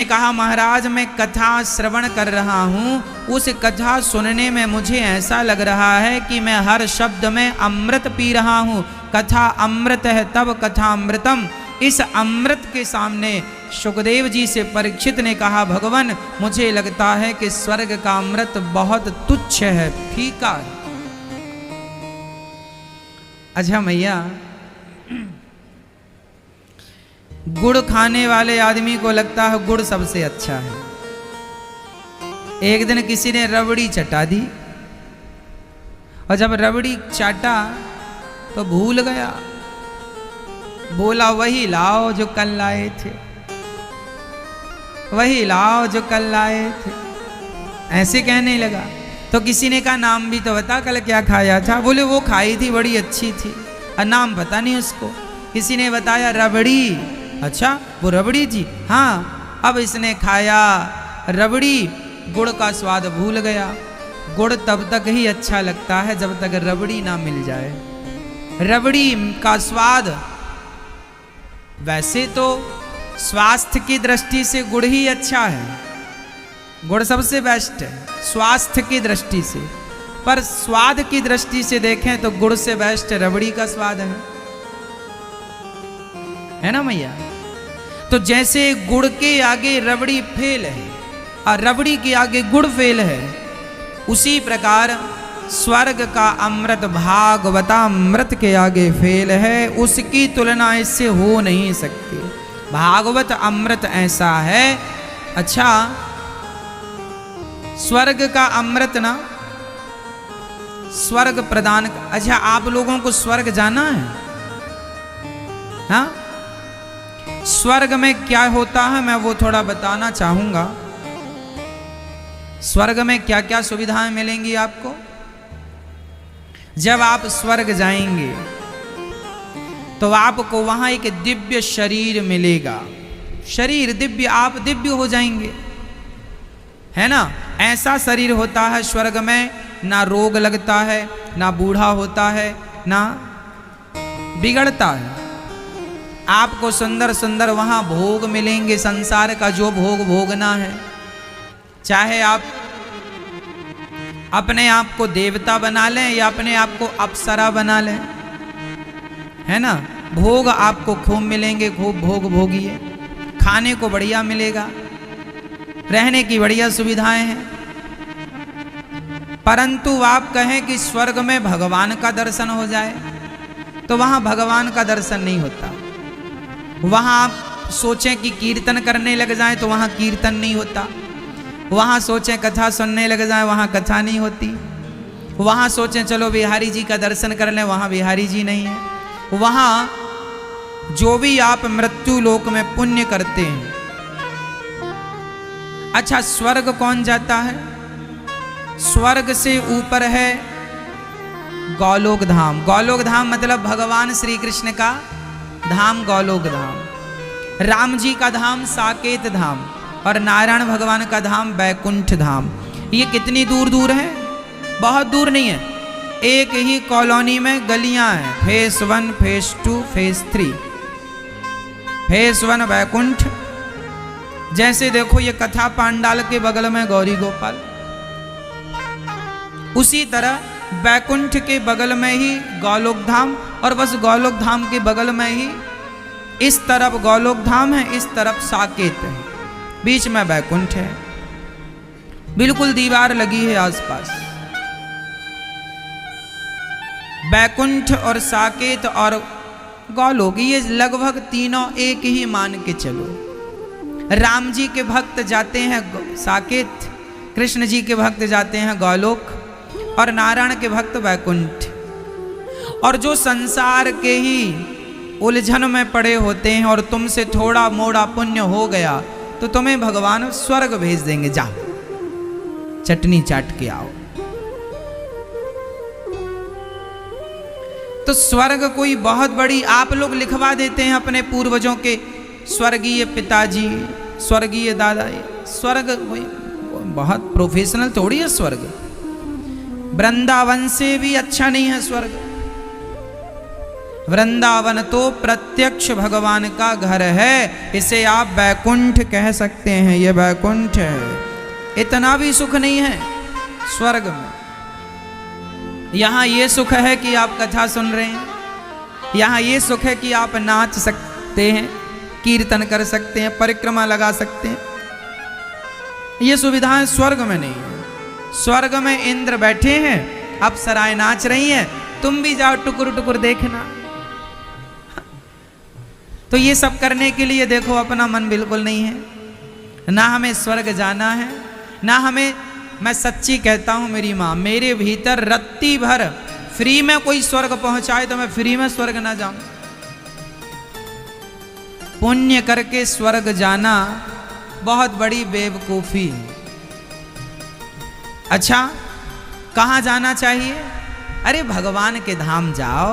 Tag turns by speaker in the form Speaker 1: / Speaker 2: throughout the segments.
Speaker 1: कहा महाराज मैं कथा श्रवण कर रहा हूँ, उस कथा सुनने में मुझे ऐसा लग रहा है कि मैं हर शब्द में अमृत पी रहा हूँ। कथा अमृत है तब कथा अमृतम। इस अमृत के सामने सुखदेव जी से परीक्षित ने कहा भगवान मुझे लगता है कि स्वर्ग का अमृत बहुत तुच्छ है, फीका है। अच्छा मैया, गुड़ खाने वाले आदमी को लगता है गुड़ सबसे अच्छा है। एक दिन किसी ने रबड़ी चटा दी और जब रबड़ी चाटा तो भूल गया, बोला वही लाओ जो कल लाए थे, वही लाओ जो कल लाए थे, ऐसे कहने लगा। तो किसी ने कहा नाम भी तो बता, कल क्या खाया था? बोले वो खाई थी बड़ी अच्छी थी, और नाम पता नहीं उसको। किसी ने बताया रबड़ी। अच्छा वो रबड़ी थी? हाँ। अब इसने खाया रबड़ी, गुड़ का स्वाद भूल गया। गुड़ तब तक ही अच्छा लगता है जब तक रबड़ी ना मिल जाए। रबड़ी का स्वाद, वैसे तो स्वास्थ्य की दृष्टि से गुड़ ही अच्छा है, गुड़ सबसे बेस्ट है स्वास्थ्य की दृष्टि से, पर स्वाद की दृष्टि से देखें तो गुड़ से बेस्ट रबड़ी का स्वाद है ना मैया? तो जैसे गुड़ के आगे रबड़ी फेल है और रबड़ी के आगे गुड़ फेल है, उसी प्रकार स्वर्ग का अमृत भागवतामृत के आगे फेल है, उसकी तुलना इससे हो नहीं सकती। भागवत अमृत ऐसा है। अच्छा स्वर्ग का अमृत ना, स्वर्ग प्रदान। अच्छा आप लोगों को स्वर्ग जाना है? हाँ, स्वर्ग में क्या होता है मैं वो थोड़ा बताना चाहूंगा। स्वर्ग में क्या क्या सुविधाएं मिलेंगी आपको। जब आप स्वर्ग जाएंगे तो आपको वहां एक दिव्य शरीर मिलेगा, शरीर दिव्य, आप दिव्य हो जाएंगे, है ना? ऐसा शरीर होता है स्वर्ग में, ना रोग लगता है, ना बूढ़ा होता है, ना बिगड़ता है। आपको सुंदर सुंदर वहां भोग मिलेंगे, संसार का जो भोग भोगना है। चाहे आप अपने आप को देवता बना लें या अपने आप को अप्सरा बना लें, है ना? भोग आपको खूब मिलेंगे, खूब भोग भोगिए। खाने को बढ़िया मिलेगा, रहने की बढ़िया सुविधाएं हैं। परंतु आप कहें कि स्वर्ग में भगवान का दर्शन हो जाए तो वहां भगवान का दर्शन नहीं होता। वहां आप सोचें कि कीर्तन करने लग जाएं तो वहां कीर्तन नहीं होता। वहां सोचें कथा सुनने लग जाएं, वहां कथा नहीं होती। वहां सोचें चलो बिहारी जी का दर्शन कर लें, वहां बिहारी जी नहीं है। वहां जो भी आप मृत्यु लोक में पुण्य करते हैं। अच्छा स्वर्ग कौन जाता है? स्वर्ग से ऊपर है गौलोक धाम। गौलोक धाम मतलब भगवान श्री कृष्ण का धाम, गौलोक धाम। राम जी का धाम साकेत धाम और नारायण भगवान का धाम बैकुंठ धाम। ये कितनी दूर दूर है? बहुत दूर नहीं है, एक ही कॉलोनी में गलियां हैं। Phase 1, phase 2, phase 3। Phase 1 Baikunth, जैसे देखो ये कथा पांडाल के बगल में गौरी गोपाल, उसी तरह बैकुंठ के बगल में ही गौलोक धाम, और बस गौलोक धाम के बगल में ही इस तरफ गौलोक धाम है, इस तरफ साकेत है, बीच में बैकुंठ है। बिल्कुल दीवार लगी है आसपास। बैकुंठ और साकेत और गौलोक ये लगभग तीनों एक ही मान के चलो। राम जी के भक्त जाते हैं साकेत, कृष्ण जी के भक्त जाते हैं गौलोक, और नारायण के भक्त बैकुंठ। और जो संसार के ही उलझन में पड़े होते हैं और तुमसे थोड़ा मोड़ा पुण्य हो गया तो तुम्हें भगवान स्वर्ग भेज देंगे, जाओ चटनी चाट के आओ। तो स्वर्ग कोई बहुत बड़ी, आप लोग लिखवा देते हैं अपने पूर्वजों के स्वर्गीय पिताजी, स्वर्गीय दादा। स्वर्ग बहुत प्रोफेशनल थोड़ी है स्वर्ग। वृंदावन से भी अच्छा नहीं है स्वर्ग। वृंदावन तो प्रत्यक्ष भगवान का घर है, इसे आप वैकुंठ कह सकते हैं। ये वैकुंठ है। इतना भी सुख नहीं है स्वर्ग में। यहाँ ये सुख है कि आप कथा सुन रहे हैं, यहाँ ये सुख है कि आप नाच सकते हैं, कीर्तन कर सकते हैं, परिक्रमा लगा सकते हैं। ये सुविधाएं स्वर्ग में नहीं है। स्वर्ग में इंद्र बैठे हैं, अप्सराएं नाच रही हैं, तुम भी जाओ टुकुर टुकुर देखना। तो ये सब करने के लिए देखो अपना मन बिल्कुल नहीं है, ना हमें स्वर्ग जाना है, ना हमें, मैं सच्ची कहता हूं मेरी माँ, मेरे भीतर रत्ती भर फ्री में कोई स्वर्ग पहुंचाए तो मैं फ्री में स्वर्ग ना जाऊं। पुण्य करके स्वर्ग जाना बहुत बड़ी बेवकूफी है। अच्छा, कहाँ जाना चाहिए? अरे भगवान के धाम जाओ,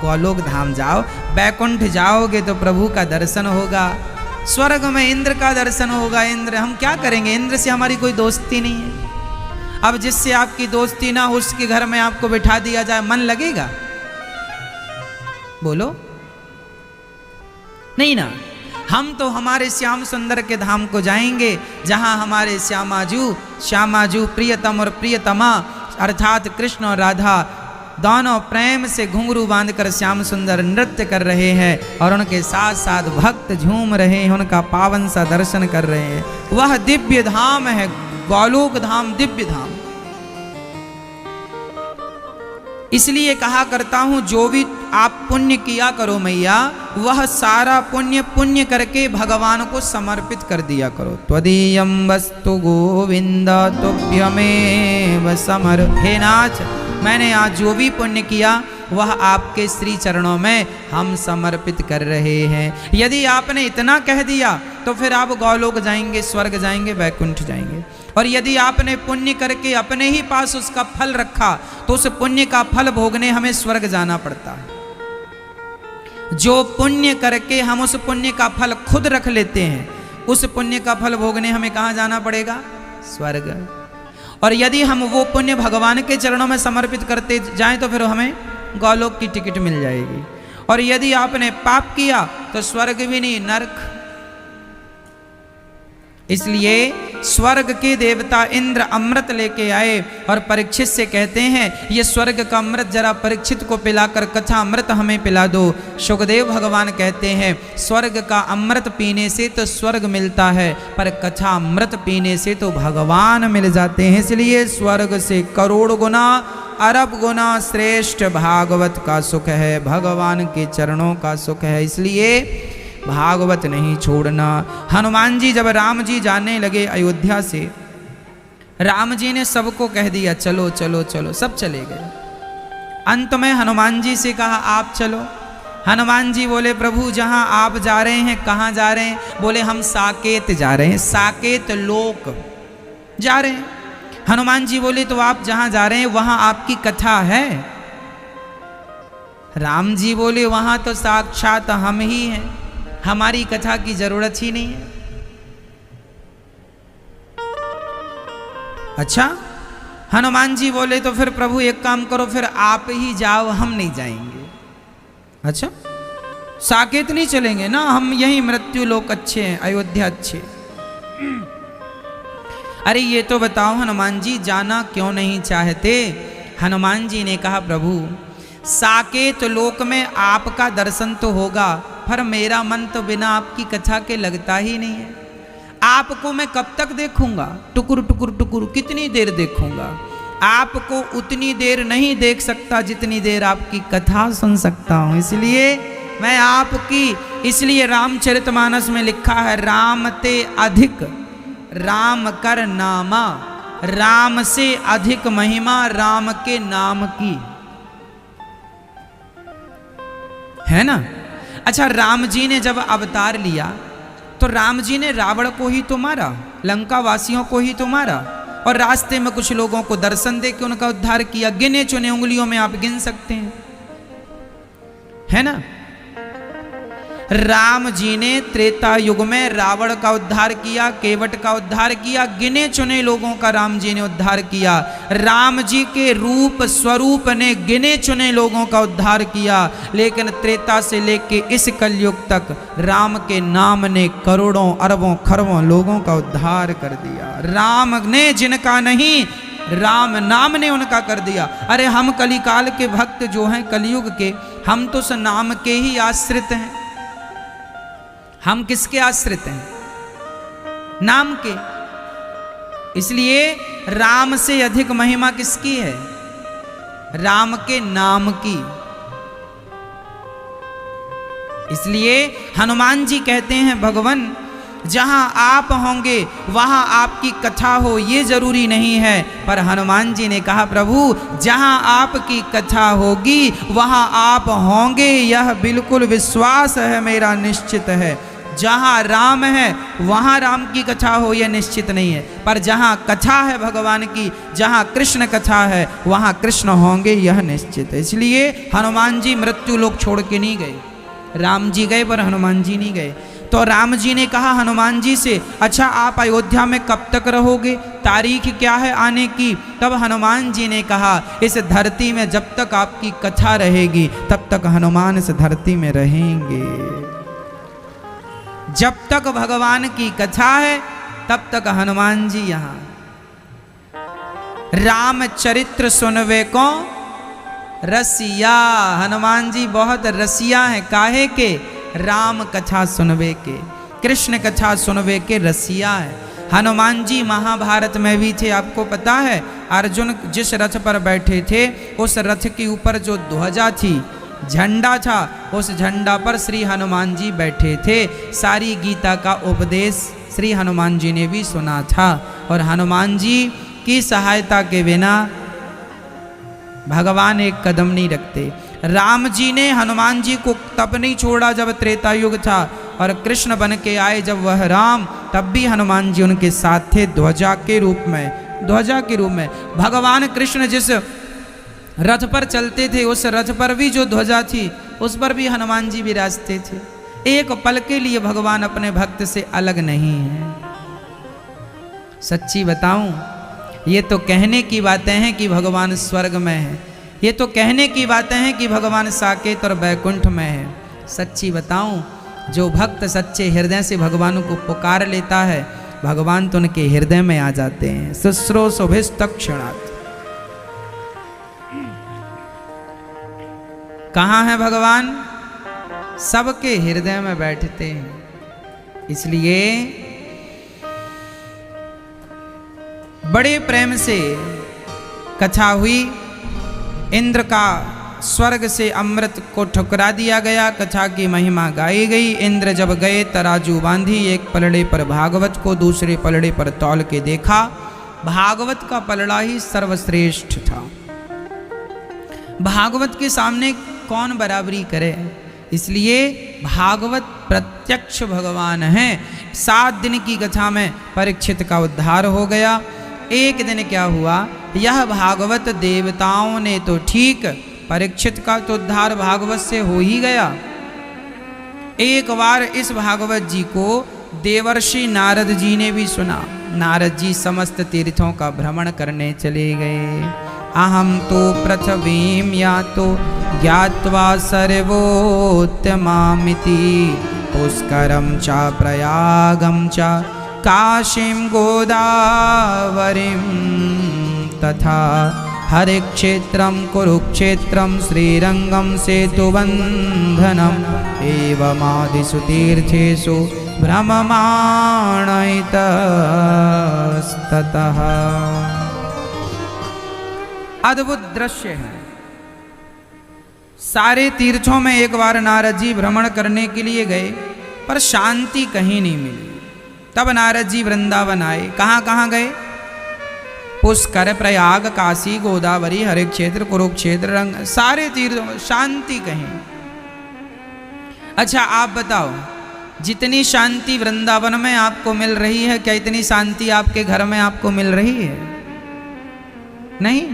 Speaker 1: गोलोक धाम जाओ, बैकुंठ जाओगे तो प्रभु का दर्शन होगा, स्वर्ग में इंद्र का दर्शन होगा। इंद्र, हम क्या करेंगे? इंद्र से हमारी कोई दोस्ती नहीं है। अब जिससे आपकी दोस्ती ना हो उसके घर में आपको बिठा दिया जाए, मन लगेगा? बोलो, नहीं ना। हम तो हमारे श्याम सुंदर के धाम को जाएंगे, जहां हमारे श्यामाजू प्रियतम और प्रियतमा अर्थात कृष्ण और राधा दोनों प्रेम से घुंघरू बांधकर श्याम सुंदर नृत्य कर रहे हैं और उनके साथ साथ भक्त झूम रहे हैं, उनका पावन सा दर्शन कर रहे हैं। वह दिव्य धाम है, गोलोक धाम, दिव्य धाम। इसलिए कहा करता हूं, जो भी आप पुण्य किया करो मैया, वह सारा पुण्य करके भगवान को समर्पित कर दिया करो। त्वदीयं वस्तु गोविंद तुभ्यमेव समर। हे नाथ, मैंने आज जो भी पुण्य किया वह आपके श्री चरणों में हम समर्पित कर रहे हैं। यदि आपने इतना कह दिया तो फिर आप गोलोक जाएंगे, स्वर्ग जाएंगे, वैकुंठ जाएंगे। और यदि आपने पुण्य करके अपने ही पास उसका फल रखा तो उस पुण्य का फल भोगने हमें स्वर्ग जाना पड़ता है। जो पुण्य करके हम उस पुण्य का फल खुद रख लेते हैं, उस पुण्य का फल भोगने हमें कहाँ जाना पड़ेगा? स्वर्ग। और यदि हम वो पुण्य भगवान के चरणों में समर्पित करते जाएं तो फिर हमें गोलोक की टिकट मिल जाएगी। और यदि आपने पाप किया तो स्वर्ग भी नहीं, नरक। इसलिए स्वर्ग के देवता इंद्र अमृत लेके आए और परीक्षित से कहते हैं, ये स्वर्ग का अमृत जरा परीक्षित को पिलाकर कथा अमृत हमें पिला दो। सुखदेव भगवान कहते हैं, स्वर्ग का अमृत पीने से तो स्वर्ग मिलता है, पर कथा अमृत पीने से तो भगवान मिल जाते हैं। इसलिए स्वर्ग से करोड़ गुना, अरब गुना श्रेष्ठ भागवत का सुख है, भगवान के चरणों का सुख है। इसलिए भागवत नहीं छोड़ना। हनुमान जी जब राम जी जाने लगे अयोध्या से, राम जी ने सबको कह दिया चलो चलो चलो, सब चले गए। अंत में हनुमान जी से कहा आप चलो। हनुमान जी बोले प्रभु जहां आप जा रहे हैं, कहां जा रहे हैं? बोले हम साकेत जा रहे हैं, साकेत लोक जा रहे हैं। हनुमान जी बोले तो आप जहां जा रहे हैं वहां आपकी कथा है? राम जी बोले वहां तो साक्षात हम ही हैं, हमारी कथा की जरूरत ही नहीं है। अच्छा, हनुमान जी बोले तो फिर प्रभु एक काम करो, फिर आप ही जाओ, हम नहीं जाएंगे। अच्छा, साकेत नहीं चलेंगे ना, हम यही मृत्यु लोक अच्छे हैं, अयोध्या अच्छे। अरे ये तो बताओ हनुमान जी जाना क्यों नहीं चाहते? हनुमान जी ने कहा प्रभु साकेत लोक में आपका दर्शन तो होगा, पर मेरा मन तो बिना आपकी कथा के लगता ही नहीं है। आपको मैं कब तक देखूंगा? टुकुर टुकुर टुकुर कितनी देर देखूंगा? आपको उतनी देर नहीं देख सकता जितनी देर आपकी कथा सुन सकता हूं। इसलिए मैं आपकी, इसलिए रामचरितमानस में लिखा है, राम ते अधिक राम कर नामा, राम से अधिक महिमा राम के नाम की, है ना। अच्छा, राम जी ने जब अवतार लिया तो राम जी ने रावण को ही तो मारा, लंका वासियों को ही तो मारा, और रास्ते में कुछ लोगों को दर्शन दे के उनका उद्धार किया। गिने चुने उंगलियों में आप गिन सकते हैं, है ना। राम जी ने त्रेता युग में रावण का उद्धार किया, केवट का उद्धार किया, गिने चुने लोगों का राम जी ने उद्धार किया। राम जी के रूप स्वरूप ने गिने चुने लोगों का उद्धार किया, लेकिन त्रेता से लेके इस कलयुग तक राम के नाम ने करोड़ों अरबों खरबों लोगों का उद्धार कर दिया। राम ने जिनका नहीं, राम नाम ने उनका कर दिया। अरे हम कलिकाल के भक्त जो हैं, कलयुग के, हम तो उस नाम के ही आश्रित हैं। हम किसके आश्रित हैं? नाम के। इसलिए राम से अधिक महिमा किसकी है? राम के नाम की। इसलिए हनुमान जी कहते हैं, भगवान जहां आप होंगे वहां आपकी कथा हो ये जरूरी नहीं है, पर हनुमान जी ने कहा प्रभु जहां आपकी कथा होगी वहां आप होंगे, यह बिल्कुल विश्वास है मेरा, निश्चित है। जहां राम है वहां राम की कथा हो यह निश्चित नहीं है, पर जहां कथा है भगवान की, जहां कृष्ण कथा है वहां कृष्ण होंगे यह निश्चित है। इसलिए हनुमान जी मृत्यु लोक छोड़ के नहीं गए। राम जी गए पर हनुमान जी नहीं गए। तो राम जी ने कहा हनुमान जी से, अच्छा आप अयोध्या में कब तक रहोगे, तारीख क्या है आने की? तब हनुमान जी ने कहा इस धरती में जब तक आपकी कथा रहेगी तब तक हनुमान इस धरती में रहेंगे। जब तक भगवान की कथा है तब तक हनुमान जी यहां। राम चरित्र सुनवे को रसिया, हनुमान जी बहुत रसिया हैं। काहे के? राम कथा सुनवे के, कृष्ण कथा सुनवे के रसिया है। हनुमान जी महाभारत में भी थे, आपको पता है। अर्जुन जिस रथ पर बैठे थे उस रथ के ऊपर जो ध्वजा थी, झंडा था, उस झंडा पर श्री हनुमान जी बैठे थे। सारी गीता का उपदेश श्री हनुमान जी ने भी सुना था, और हनुमान जी की सहायता के बिना भगवान एक कदम नहीं रखते। राम जी ने हनुमान जी को तब नहीं छोड़ा जब त्रेता युग था, और कृष्ण बन के आए जब वह राम, तब भी हनुमान जी उनके साथ थे ध्वजा के रूप में। ध्वजा के रूप में भगवान कृष्ण जिस रथ पर चलते थे उस रथ पर भी जो ध्वजा थी उस पर भी हनुमान जी विराजते थे। एक पल के लिए भगवान अपने भक्त से अलग नहीं है। सच्ची बताऊं, ये तो कहने की बातें हैं कि भगवान स्वर्ग में है, ये तो कहने की बातें हैं कि भगवान साकेत और बैकुंठ में है। सच्ची बताऊं, जो भक्त सच्चे हृदय से भगवान को पुकार लेता है भगवान तो उनके हृदय में आ जाते हैं। शुश्रो शुभिस्तक्षणात्। कहाँ है भगवान? सबके हृदय में बैठते हैं। इसलिए बड़े प्रेम से कथा हुई। इंद्र का स्वर्ग से अमृत को ठुकरा दिया गया, कथा की महिमा गाई गई। इंद्र जब गए तराजू बांधी, एक पलड़े पर भागवत को दूसरे पलड़े पर तौल के देखा, भागवत का पलड़ा ही सर्वश्रेष्ठ था। भागवत के सामने कौन बराबरी करे? इसलिए भागवत प्रत्यक्ष भगवान है। 7 दिन की कथा में परीक्षित का उद्धार हो गया। एक दिन क्या हुआ, यह भागवत देवताओं ने तो ठीक, परीक्षित का तो उद्धार भागवत से हो ही गया। एक बार इस भागवत जी को देवर्षि नारद जी ने भी सुना। नारद जी समस्त तीर्थों का भ्रमण करने चले गए। अहम तो पृथ्वीं यातो ज्ञात्वा सर्वोत्तमामिति, पुष्करं च प्रयागं च काशीं गोदावरीं तथा हरिक्षेत्रं कुरुक्षेत्रं श्रीरंगं सेतुबन्धनम् एवमादिषु तीर्थेषु भ्रममाण इतस्ततः। अद्भुत दृश्य है। सारे तीर्थों में एक बार नारद जी भ्रमण करने के लिए गए, पर शांति कहीं नहीं मिली। तब नारद जी वृंदावन आए। कहाँ कहाँ गए? पुष्कर, प्रयाग, काशी, गोदावरी, हरिक्षेत्र, कुरुक्षेत्र, रंग, सारे तीर्थों में शांति कहीं। अच्छा आप बताओ, जितनी शांति वृंदावन में आपको मिल रही है, क्या इतनी शांति आपके घर में आपको मिल रही है? नहीं।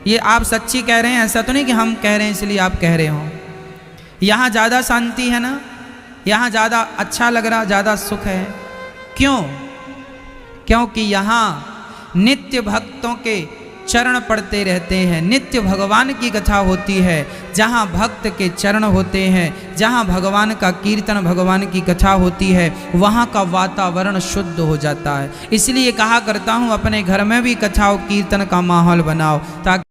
Speaker 1: ये आप सच्ची कह रहे हैं, ऐसा तो नहीं कि हम कह रहे हैं इसलिए आप कह रहे हो। यहाँ ज़्यादा शांति है ना? यहाँ ज़्यादा अच्छा लग रहा, ज़्यादा सुख है। क्यों? क्योंकि यहाँ नित्य भक्तों के चरण पड़ते रहते हैं, नित्य भगवान की कथा होती है। जहाँ भक्त के चरण होते हैं, जहाँ भगवान का कीर्तन, भगवान की कथा होती है, वहाँ का वातावरण शुद्ध हो जाता है। इसलिए कहा करता हूँ अपने घर में भी कथा और कीर्तन का माहौल बनाओ, ताकि